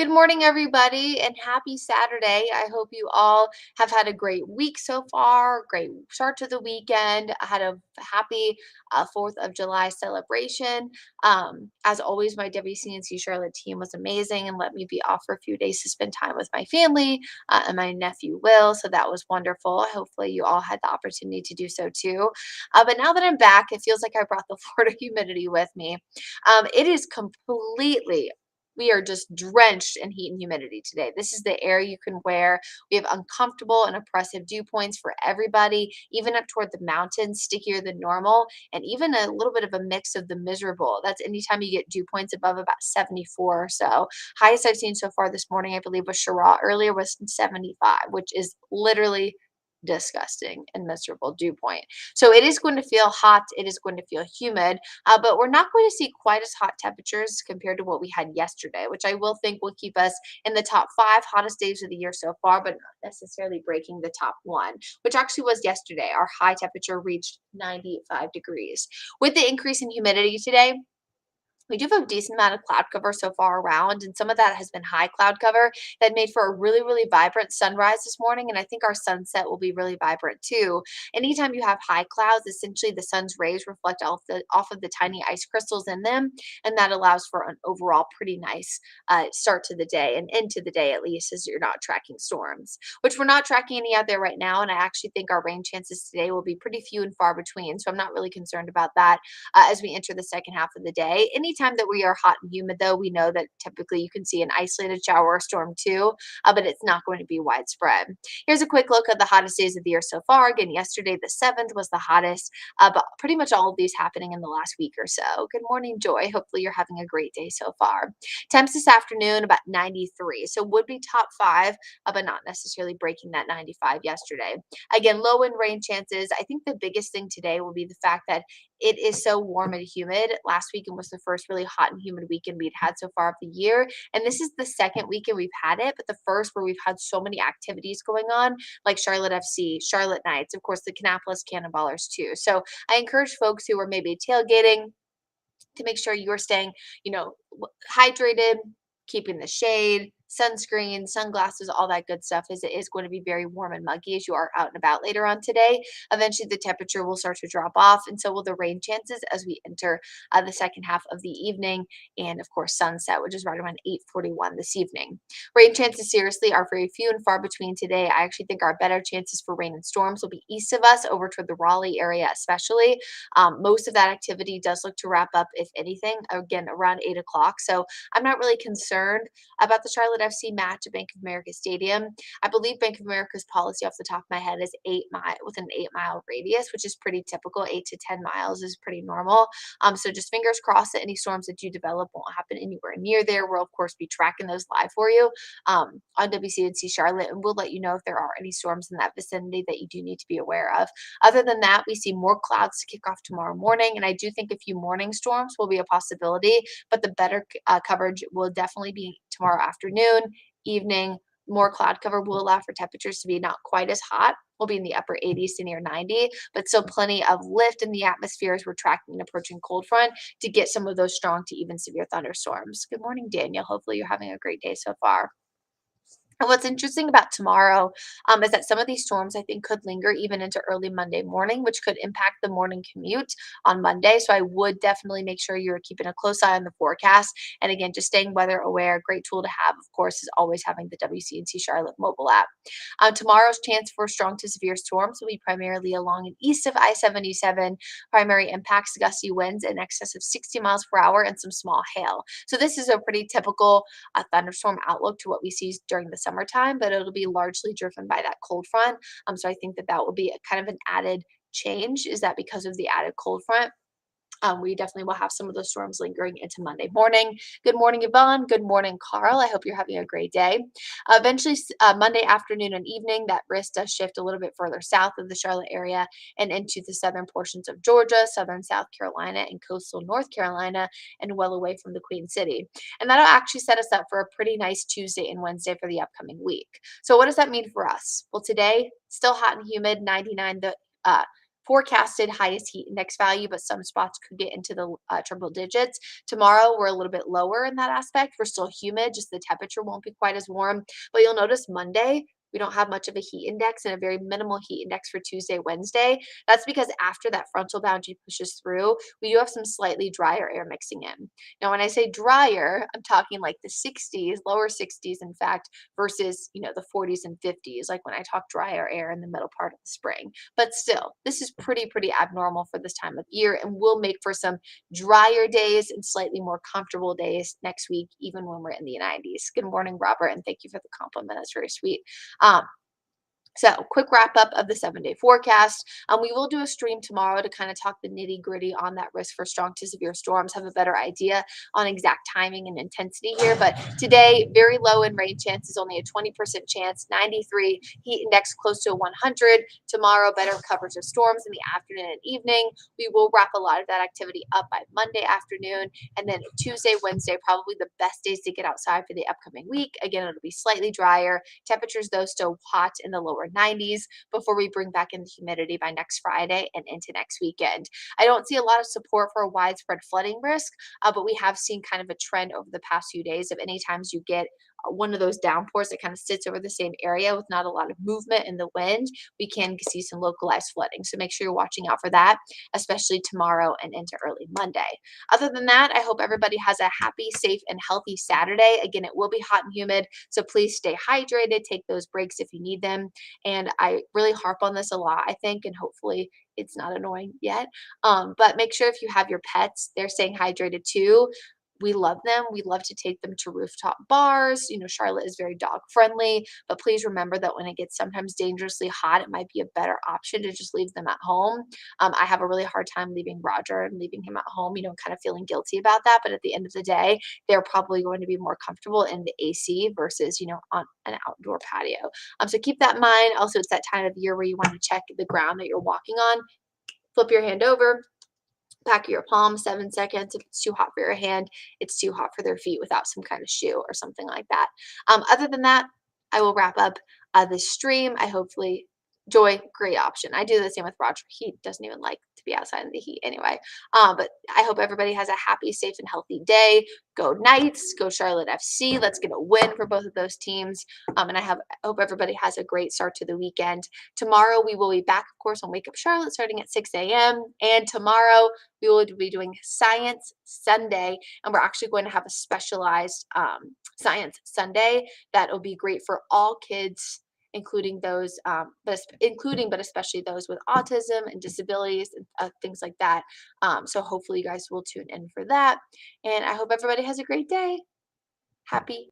Good morning, everybody, and happy Saturday. I hope you all have had a great week so far, great start to the weekend. I had a happy 4th of July celebration. As always, my WCNC Charlotte team was amazing and let me be off for a few days to spend time with my family and my nephew Will. So that was wonderful. Hopefully, you all had the opportunity to do so too. But now that I'm back, it feels like I brought the Florida humidity with me. It is completely we are just drenched in heat and humidity today. This is the air you can wear. We have uncomfortable and oppressive dew points for everybody, even up toward the mountains, stickier than normal, and even a little bit of a mix of the miserable. That's anytime you get dew points above about 74 or so. Highest I've seen so far this morning, I believe, was Shara earlier was 75, which is literally disgusting and miserable dew point. So it is going to feel hot. It is going to feel humid, but we're not going to see quite as hot temperatures compared to what we had yesterday, which I will think will keep us in the top five hottest days of the year so far, but not necessarily breaking the top one, which actually was yesterday. Our high temperature reached 95 degrees. With the increase in humidity today, we do have a decent amount of cloud cover so far around, and some of that has been high cloud cover that made for a really, really vibrant sunrise this morning. And I think our sunset will be really vibrant too. Anytime you have high clouds, essentially the sun's rays reflect off of the tiny ice crystals in them, and that allows for an overall pretty nice start to the day and into the day at least, as you're not tracking storms, which we're not tracking any out there right now. And I actually think our rain chances today will be pretty few and far between, so I'm not really concerned about that as we enter the second half of the day. Anytime that we are hot and humid, though, we know that typically you can see an isolated shower or storm too, but it's not going to be widespread. Here's a quick look at the hottest days of the year so far. Again, yesterday, the 7th, was the hottest, but pretty much all of these happening in the last week or so. Good morning, Joy. Hopefully, you're having a great day so far. Temps this afternoon, about 93. So would be top five, but not necessarily breaking that 95 yesterday. Again, low in rain chances. I think the biggest thing today will be the fact that it is so warm and humid. Last weekend was the first really hot and humid weekend we'd had so far of the year. And this is the second weekend we've had it, but the first where we've had so many activities going on, like Charlotte FC, Charlotte Knights, of course, the Kannapolis Cannonballers too. So I encourage folks who are maybe tailgating to make sure you are staying, hydrated, keeping the shade, sunscreen, sunglasses, all that good stuff, as it is going to be very warm and muggy as you are out and about later on today. Eventually, the temperature will start to drop off, and so will the rain chances as we enter the second half of the evening, and of course, sunset, which is right around 8:41 this evening. Rain chances seriously are very few and far between today. I actually think our better chances for rain and storms will be east of us, over toward the Raleigh area, especially. Most of that activity does look to wrap up, if anything, again around 8 o'clock. So I'm not really concerned about the Charlotte FC match at Bank of America Stadium. I believe Bank of America's policy off the top of my head is 8 mile with an 8 mile radius, which is pretty typical. 8 to 10 miles is pretty normal. So just fingers crossed that any storms that do develop won't happen anywhere near there. We'll of course be tracking those live for you on WCNC Charlotte, and we'll let you know if there are any storms in that vicinity that you do need to be aware of. Other than that, we see more clouds to kick off tomorrow morning, and I do think a few morning storms will be a possibility, but the better coverage will definitely be tomorrow afternoon, evening. More cloud cover will allow for temperatures to be not quite as hot. We'll be in the upper 80s to near 90, but still plenty of lift in the atmosphere as we're tracking an approaching cold front to get some of those strong to even severe thunderstorms. Good morning, Daniel. Hopefully, you're having a great day so far. And what's interesting about tomorrow is that some of these storms I think could linger even into early Monday morning, which could impact the morning commute on Monday. So I would definitely make sure you're keeping a close eye on the forecast. And again, just staying weather aware. Great tool to have, of course, is always having the WCNC Charlotte mobile app. Tomorrow's chance for strong to severe storms will be primarily along and east of I-77. Primary impacts, gusty winds in excess of 60 miles per hour and some small hail. So this is a pretty typical thunderstorm outlook to what we see during the summertime, but it'll be largely driven by that cold front. So I think that that will be a kind of an added change, is that because of the added cold front, we definitely will have some of those storms lingering into Monday morning. Good morning, Yvonne. Good morning, Carl. I hope you're having a great day. Eventually, Monday afternoon and evening, that risk does shift a little bit further south of the Charlotte area and into the southern portions of Georgia, southern South Carolina, and coastal North Carolina, and well away from the Queen City. And that'll actually set us up for a pretty nice Tuesday and Wednesday for the upcoming week. So, what does that mean for us? Well, today, still hot and humid, 99 the forecasted highest heat index value, but some spots could get into the triple digits. Tomorrow, we're a little bit lower in that aspect. We're still humid, just the temperature won't be quite as warm. But you'll notice Monday, we don't have much of a heat index and a very minimal heat index for Tuesday, Wednesday. That's because after that frontal boundary pushes through, we do have some slightly drier air mixing in. Now, when I say drier, I'm talking like the 60s, lower 60s, in fact, versus, the 40s and 50s, like when I talk drier air in the middle part of the spring. But still, this is pretty abnormal for this time of year and will make for some drier days and slightly more comfortable days next week, even when we're in the 90s. Good morning, Robert, and thank you for the compliment. That's very sweet. Um, so, quick wrap up of the 7-day forecast. We will do a stream tomorrow to kind of talk the nitty gritty on that risk for strong to severe storms, have a better idea on exact timing and intensity here. But today, very low in rain chances, only a 20% chance, 93, heat index close to 100. Tomorrow, better coverage of storms in the afternoon and evening. We will wrap a lot of that activity up by Monday afternoon. And then Tuesday, Wednesday, probably the best days to get outside for the upcoming week. Again, it'll be slightly drier. Temperatures, though, still hot in the lower 90s before we bring back in the humidity by next Friday and into next weekend. I don't see a lot of support for a widespread flooding risk, but we have seen kind of a trend over the past few days of any times you get one of those downpours that kind of sits over the same area with not a lot of movement in the wind, we can see some localized flooding. So make sure you're watching out for that, especially tomorrow and into early Monday. Other than that, I hope everybody has a happy, safe, and healthy Saturday. Again, it will be hot and humid, so please stay hydrated, take those breaks if you need them. And I really harp on this a lot, I think, and hopefully it's not annoying yet. But make sure if you have your pets, they're staying hydrated too. We love them. We love to take them to rooftop bars. Charlotte is very dog friendly, but please remember that when it gets sometimes dangerously hot, it might be a better option to just leave them at home. I have a really hard time leaving Roger and leaving him at home, kind of feeling guilty about that. But at the end of the day, they're probably going to be more comfortable in the AC versus, on an outdoor patio. So keep that in mind. Also, it's that time of year where you want to check the ground that you're walking on. Flip your hand over, back of your palm, 7 seconds. If it's too hot for your hand, it's too hot for their feet without some kind of shoe or something like that. Other than that, I will wrap up this stream. I hopefully Joy, great option. I do the same with Roger. He doesn't even like to be outside in the heat anyway. But I hope everybody has a happy, safe, and healthy day. Go Knights, go Charlotte FC. Let's get a win for both of those teams. And I hope everybody has a great start to the weekend. Tomorrow we will be back, of course, on Wake Up Charlotte starting at 6 a.m. And tomorrow we will be doing Science Sunday, and we're actually going to have a specialized Science Sunday that will be great for all kids, including those, but especially those with autism and disabilities and things like that. So hopefully you guys will tune in for that. And I hope everybody has a great day. Happy